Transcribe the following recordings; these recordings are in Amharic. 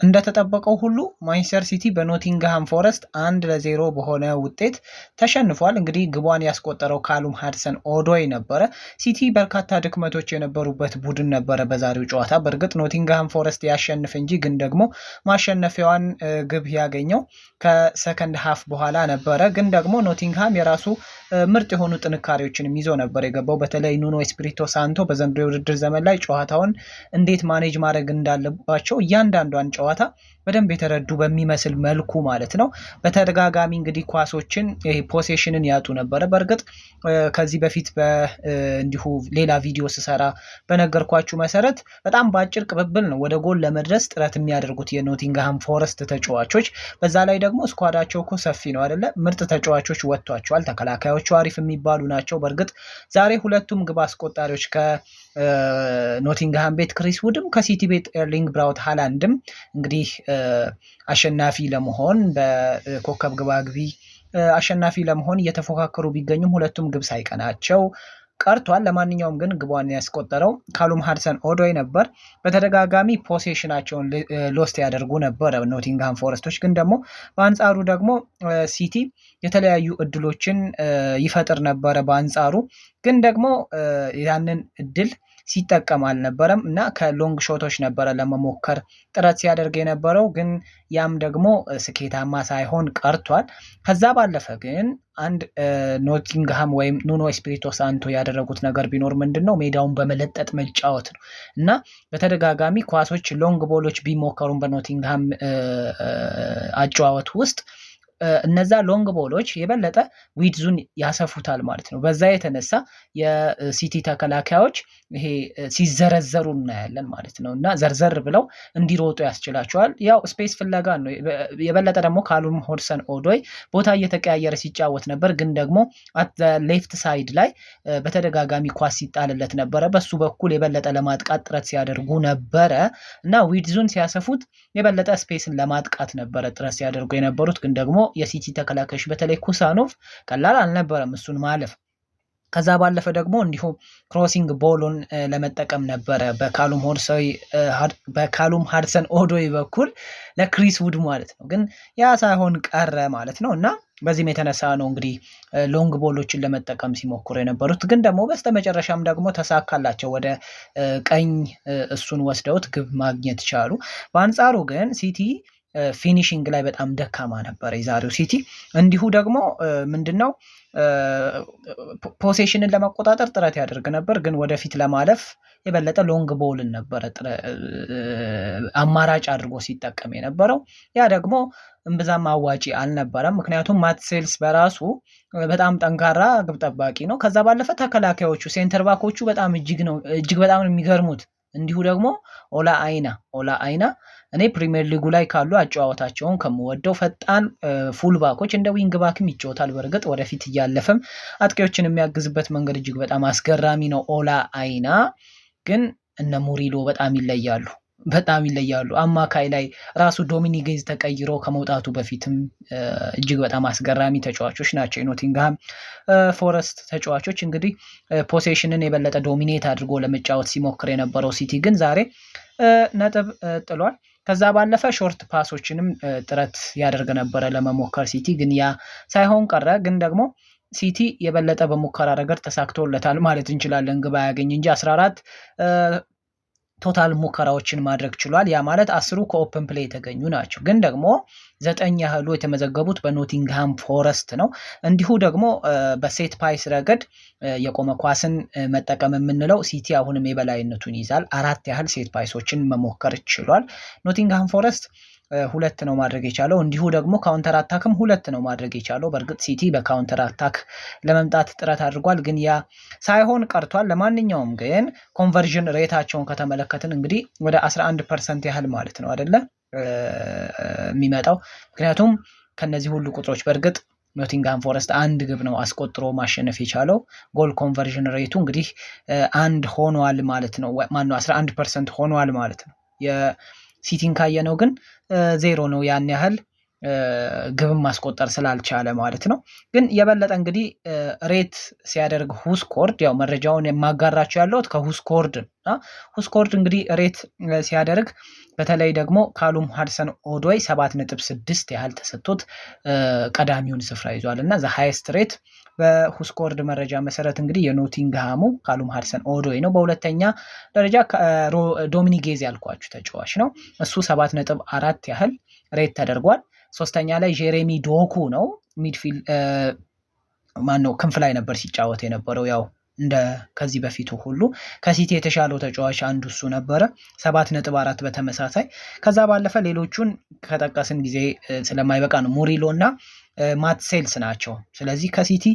እንደተጠበቀው ሁሉ ማንቸስተር ሲቲ በኖቲንግሃም ፎረስት 1-0 በሆነ ውጤት ተሸንፏል። እንግዲህ ግቧን ያስቆጠረው ካሉም ሃድሰን ኦዶይ ነበረ። ሲቲ በርካታ ድክመቶች የነበሩበት ቡድን ነበረ በዛሬው ጨዋታ። በእርግጥ ኖቲንግሃም ፎረስት ያሸንፍ እንጂ ግን ደግሞ ማሸነፊያዋን ግብ ያገኘው ከሰከንድ ሃፍ በኋላ ነበረ። ግን ደግሞ ኖቲንግሃም የራሱ ምርጥ የሆኑ ጥንካሬዎችንም ይዞ ነበር የገባው። በተለይ ኑኖ ኤስፒሪቶ ሳንቶ በዘንድሮ የውድድር ዘመን ላይ ጨዋታውን እንዴት ማኔጅ ማድረግ እንዳለባቸው እያንዳንዷን ጨዋታ በደንብ የተረዱ በሚመስል መልኩ ማለት ነው። በተደጋጋሚ እንግዲህ ኳሶችን ፖሴሽንን ያጡ ነበረ። በእርግጥ ከዚህ በፊት እንዲሁ ሌላ ቪዲዮ ስሰራ በነገርኳችሁ መሰረት በጣም በአጭር ቅብብል ነው ወደ ጎል ለመድረስ ጥረት የሚያደርጉት የኖቲንግሃም ፎረስት ተጫዋቾች። በዛ ላይ ደግሞ ስኳዳቸው እኮ ሰፊ ነው አይደለ? ምርጥ ተጫዋቾች ወጥቷቸዋል። ተከላካዮቹ አሪፍ የሚባሉ ናቸው። በእርግጥ ዛሬ ሁለቱም ግብ አስቆጣሪዎች ከኖቲንግሃም ቤት ክሪስ ውድም ከሲቲ ቤት ኤርሊንግ ብራውት ሃላንድም እንግዲህ አሸናፊ ለመሆን በኮከብ ግባግቢ አሸናፊ ለመሆን እየተፎካከሩ ቢገኙም ሁለቱም ግብ ሳይቀናቸው ቀርቷል። ለማንኛውም ግን ግቧን ያስቆጠረው ካሉም ሃድሰን ኦዶይ ነበር። በተደጋጋሚ ፖሴሽናቸውን ሎስት ያደርጉ ነበር ኖቲንግሃም ፎረስቶች። ግን ደግሞ በአንጻሩ ደግሞ ሲቲ የተለያዩ እድሎችን ይፈጥር ነበረ በአንጻሩ። ግን ደግሞ ያንን እድል ሲጠቀም አልነበረም እና ከሎንግ ሾቶች ነበረ ለመሞከር ጥረት ሲያደርግ የነበረው። ግን ያም ደግሞ ስኬታማ ሳይሆን ቀርቷል። ከዛ ባለፈ ግን አንድ ኖቲንግሃም ወይም ኑኖ ኤስፒሪቶ ሳንቶ ያደረጉት ነገር ቢኖር ምንድነው ሜዳውን በመለጠጥ መጫወት ነው እና በተደጋጋሚ ኳሶች ሎንግ ቦሎች ቢሞከሩም በኖቲንግሃም አጨዋወት ውስጥ እነዛ ሎንግ ቦሎች የበለጠ ዊድዙን ያሰፉታል ማለት ነው። በዛ የተነሳ የሲቲ ተከላካዮች ይሄ ሲዘረዘሩ እናያለን ማለት ነው እና ዘርዘር ብለው እንዲሮጡ ያስችላቸዋል። ያው ስፔስ ፍለጋ ነው። የበለጠ ደግሞ ካሉም ሃድሰን ኦዶይ ቦታ እየተቀያየረ ሲጫወት ነበር። ግን ደግሞ ሌፍት ሳይድ ላይ በተደጋጋሚ ኳስ ሲጣልለት ነበረ። በሱ በኩል የበለጠ ለማጥቃት ጥረት ሲያደርጉ ነበረ እና ዊድዙን ሲያሰፉት የበለጠ ስፔስን ለማጥቃት ነበረ ጥረት ሲያደርጉ የነበሩት። ግን ደግሞ የሲቲ ተከላካዮች በተለይ ኩሳኖቭ ቀላል አልነበረም እሱን ማለፍ። ከዛ ባለፈ ደግሞ እንዲሁም ክሮሲንግ ቦሉን ለመጠቀም ነበረ በካሉም ሃድሰን ኦዶይ በኩል ለክሪስ ውድ ማለት ነው። ግን ያ ሳይሆን ቀረ ማለት ነው እና በዚህም የተነሳ ነው እንግዲህ ሎንግ ቦሎችን ለመጠቀም ሲሞክሩ የነበሩት። ግን ደግሞ በስተመጨረሻም ደግሞ ተሳካላቸው። ወደ ቀኝ እሱን ወስደውት ግብ ማግኘት ቻሉ። በአንጻሩ ግን ሲቲ ፊኒሽንግ ላይ በጣም ደካማ ነበር የዛሬው ሲቲ። እንዲሁ ደግሞ ምንድነው ፖሴሽንን ለመቆጣጠር ጥረት ያደርግ ነበር። ግን ወደፊት ለማለፍ የበለጠ ሎንግ ቦልን ነበረ አማራጭ አድርጎ ሲጠቀም የነበረው። ያ ደግሞ እምብዛም አዋጪ አልነበረም። ምክንያቱም ማትሴልስ በራሱ በጣም ጠንካራ ግብ ጠባቂ ነው። ከዛ ባለፈ ተከላካዮቹ ሴንተር ባኮቹ በጣም እጅግ በጣም የሚገርሙት። እንዲሁ ደግሞ ኦላ አይና እኔ ፕሪሚየር ሊጉ ላይ ካሉ አጨዋወታቸውን ከምወደው ፈጣን ፉል ባኮች እንደ ዊንግ ባክም ይጫወታል። በእርግጥ ወደፊት እያለፈም አጥቂዎችን የሚያግዝበት መንገድ እጅግ በጣም አስገራሚ ነው ኦላ አይና። ግን እነ ሙሪሎ በጣም ይለያሉ። አማካይ ላይ ራሱ ዶሚኒጌዝ ተቀይሮ ከመውጣቱ በፊትም እጅግ በጣም አስገራሚ ተጫዋቾች ናቸው የኖቲንግሃም ፎረስት ተጫዋቾች። እንግዲህ ፖሴሽንን የበለጠ ዶሚኔት አድርጎ ለመጫወት ሲሞክር የነበረው ሲቲ ግን ዛሬ ነጥብ ጥሏል። ከዛ ባለፈ ሾርት ፓሶችንም ጥረት ያደርግ ነበረ ለመሞከር ሲቲ፣ ግን ያ ሳይሆን ቀረ። ግን ደግሞ ሲቲ የበለጠ በሙከራ ረገድ ተሳክቶለታል ማለት እንችላለን። ግብ ያገኝ እንጂ 14 ቶታል ሙከራዎችን ማድረግ ችሏል። ያ ማለት 10 ከኦፕን ፕሌይ የተገኙ ናቸው። ግን ደግሞ 9 ያህሉ የተመዘገቡት በኖቲንግሃም ፎረስት ነው። እንዲሁ ደግሞ በሴት ፓይስ ረገድ የቆመ ኳስን መጠቀም የምንለው ሲቲ አሁንም የበላይነቱን ይዛል። 4 ያህል ሴት ፓይሶችን መሞከር ችሏል። ኖቲንግሃም ፎረስት 2 ነው ማድረግ የቻለው። እንዲሁ ደግሞ ካውንተር አታክም 2 ነው ማድረግ የቻለው። በእርግጥ ሲቲ በካውንተር አታክ ለመምጣት ጥረት አድርጓል፣ ግን ያ ሳይሆን ቀርቷል። ለማንኛውም ግን ኮንቨርዥን ሬታቸውን ከተመለከትን እንግዲህ ወደ 11% ያህል ማለት ነው አይደለ የሚመጣው። ምክንያቱም ከነዚህ ሁሉ ቁጥሮች በእርግጥ ኖቲንግሃም ፎረስት 1 ግብ ነው አስቆጥሮ ማሸነፍ የቻለው። ጎል ኮንቨርዥን ሬቱ እንግዲህ 1 ሆኗል ማለት ነው። ማነው 11% ሆኗል ማለት ነው። የሲቲን ካየነው ግን 0 ነው። ያን ያህል ግብም ማስቆጠር ስላልቻለ ማለት ነው። ግን የበለጠ እንግዲህ ሬት ሲያደርግ ሁስኮርድ ያው መረጃውን የማጋራቸው ያለሁት ከሁስኮርድ እና ሁስኮርድ እንግዲህ ሬት ሲያደርግ በተለይ ደግሞ ካሉም ሃድሰን ኦዶይ 7.6 ያህል ተሰጥቶት ቀዳሚውን ስፍራ ይዟል እና ዘ ሃይስት ሬት በሁስኮርድ መረጃ መሰረት እንግዲህ የኖቲንግሃሙ ካሉም ሃድሰን ኦዶይ ነው። በሁለተኛ ደረጃ ዶሚኒጌዝ ያልኳችሁ ተጫዋች ነው። እሱ 7.4 ያህል ሬት ተደርጓል። ሶስተኛ ላይ ጄሬሚ ዶኩ ነው። ሚድፊልድ ክንፍ ላይ ነበር ሲጫወት የነበረው ያው እንደ ከዚህ በፊቱ ሁሉ ከሲቲ የተሻለው ተጫዋች አንዱ እሱ ነበረ 7.4 በተመሳሳይ። ከዛ ባለፈ ሌሎቹን ከጠቀስን ጊዜ ስለማይበቃ ነው ሙሪሎ እና ማትሴልስ ናቸው። ስለዚህ ከሲቲ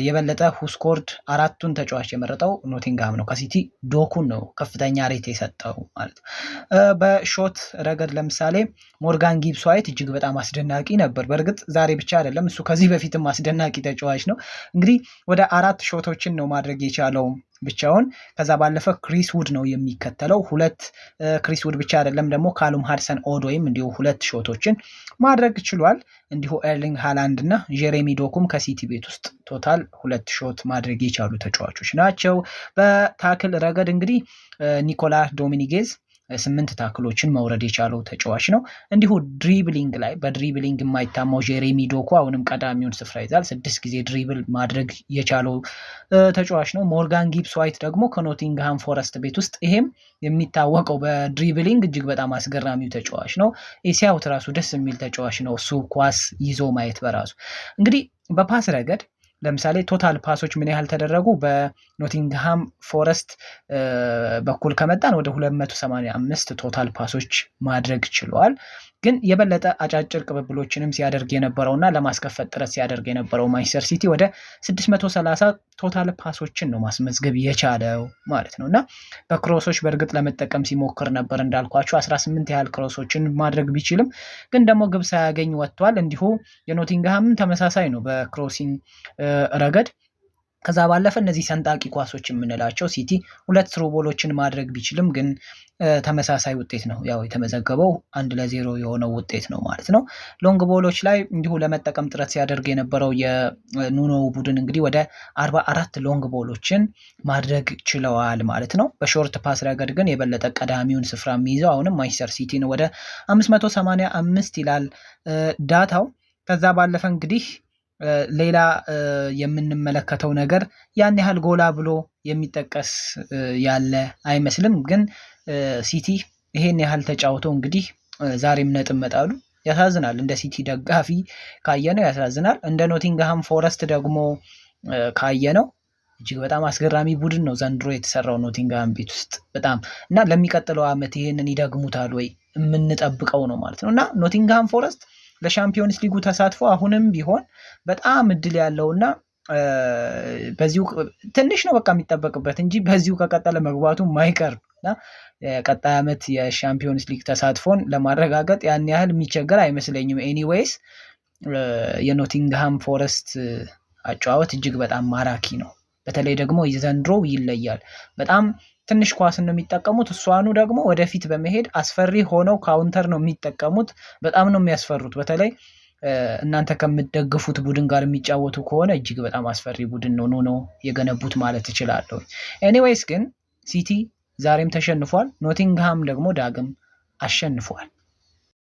የበለጠ ሁስኮርድ አራቱን ተጫዋች የመረጠው ኖቲንግሃም ነው። ከሲቲ ዶኩን ነው ከፍተኛ ሬት የሰጠው ማለት ነው። በሾት ረገድ ለምሳሌ ሞርጋን ጊብስ ዋይት እጅግ በጣም አስደናቂ ነበር። በእርግጥ ዛሬ ብቻ አይደለም እሱ ከዚህ በፊትም አስደናቂ ተጫዋች ነው። እንግዲህ ወደ 4 ሾቶችን ነው ማድረግ የቻለው ብቻውን። ከዛ ባለፈ ክሪስ ውድ ነው የሚከተለው 2 ክሪስ ውድ ብቻ አይደለም ደግሞ ካሉም ሃድሰን ኦዶይም እንዲሁ 2 ሾቶችን ማድረግ ችሏል። እንዲሁ ኤርሊንግ ሃላንድ እና ጄሬሚ ዶኩም ከሲቲ ቤት ውስጥ ቶታል 2 ሾት ማድረግ የቻሉ ተጫዋቾች ናቸው። በታክል ረገድ እንግዲህ ኒኮላ ዶሚኒጌዝ 8 ታክሎችን መውረድ የቻለው ተጫዋች ነው። እንዲሁ ድሪብሊንግ ላይ በድሪብሊንግ የማይታማው ጄሬሚ ዶኩ አሁንም ቀዳሚውን ስፍራ ይዛል። 6 ጊዜ ድሪብል ማድረግ የቻለው ተጫዋች ነው። ሞርጋን ጊብስ ዋይት ደግሞ ከኖቲንግሃም ፎረስት ቤት ውስጥ ይሄም የሚታወቀው በድሪብሊንግ እጅግ በጣም አስገራሚው ተጫዋች ነው። ኤሲያውት ራሱ ደስ የሚል ተጫዋች ነው። እሱ ኳስ ይዞ ማየት በራሱ እንግዲህ በፓስ ረገድ ለምሳሌ ቶታል ፓሶች ምን ያህል ተደረጉ? በኖቲንግሃም ፎረስት በኩል ከመጣን ወደ 285 ቶታል ፓሶች ማድረግ ችለዋል። ግን የበለጠ አጫጭር ቅብብሎችንም ሲያደርግ የነበረውና ለማስከፈት ጥረት ሲያደርግ የነበረው ማንቸስተር ሲቲ ወደ 630 ቶታል ፓሶችን ነው ማስመዝገብ የቻለው ማለት ነው። እና በክሮሶች በእርግጥ ለመጠቀም ሲሞክር ነበር እንዳልኳቸው 18 ያህል ክሮሶችን ማድረግ ቢችልም ግን ደግሞ ግብ ሳያገኝ ወጥቷል። እንዲሁ የኖቲንግሃም ተመሳሳይ ነው በክሮሲንግ ረገድ። ከዛ ባለፈ እነዚህ ሰንጣቂ ኳሶች የምንላቸው ሲቲ 2 ትሩ ቦሎችን ማድረግ ቢችልም ግን ተመሳሳይ ውጤት ነው ያው የተመዘገበው 1-0 የሆነው ውጤት ነው ማለት ነው። ሎንግ ቦሎች ላይ እንዲሁ ለመጠቀም ጥረት ሲያደርግ የነበረው የኑኖ ቡድን እንግዲህ ወደ 44 ሎንግ ቦሎችን ማድረግ ችለዋል ማለት ነው። በሾርት ፓስ ረገድ ግን የበለጠ ቀዳሚውን ስፍራ የሚይዘው አሁንም ማንቸስተር ሲቲ ነው። ወደ 585 ይላል ዳታው። ከዛ ባለፈ እንግዲህ ሌላ የምንመለከተው ነገር ያን ያህል ጎላ ብሎ የሚጠቀስ ያለ አይመስልም። ግን ሲቲ ይሄን ያህል ተጫውተው እንግዲህ ዛሬም ነጥብ መጣሉ ያሳዝናል። እንደ ሲቲ ደጋፊ ካየነው ያሳዝናል። እንደ ኖቲንግሃም ፎረስት ደግሞ ካየነው እጅግ በጣም አስገራሚ ቡድን ነው ዘንድሮ የተሰራው ኖቲንግሃም ቤት ውስጥ በጣም እና ለሚቀጥለው ዓመት ይሄንን ይደግሙታል ወይ የምንጠብቀው ነው ማለት ነው። እና ኖቲንግሃም ፎረስት ለሻምፒዮንስ ሊጉ ተሳትፎ አሁንም ቢሆን በጣም እድል ያለውና በዚሁ ትንሽ ነው በቃ የሚጠበቅበት እንጂ በዚሁ ከቀጠለ መግባቱ ማይቀር እና ቀጣይ ዓመት የሻምፒዮንስ ሊግ ተሳትፎን ለማረጋገጥ ያን ያህል የሚቸገር አይመስለኝም። ኤኒዌይስ የኖቲንግሃም ፎረስት አጨዋወት እጅግ በጣም ማራኪ ነው። በተለይ ደግሞ የዘንድሮ ይለያል። በጣም ትንሽ ኳስ ነው የሚጠቀሙት። እሷኑ ደግሞ ወደፊት በመሄድ አስፈሪ ሆነው ካውንተር ነው የሚጠቀሙት። በጣም ነው የሚያስፈሩት። በተለይ እናንተ ከምትደግፉት ቡድን ጋር የሚጫወቱ ከሆነ እጅግ በጣም አስፈሪ ቡድን ነው የገነቡት ማለት እችላለሁ። ኤኒዌይስ ግን ሲቲ ዛሬም ተሸንፏል። ኖቲንግሃም ደግሞ ዳግም አሸንፏል።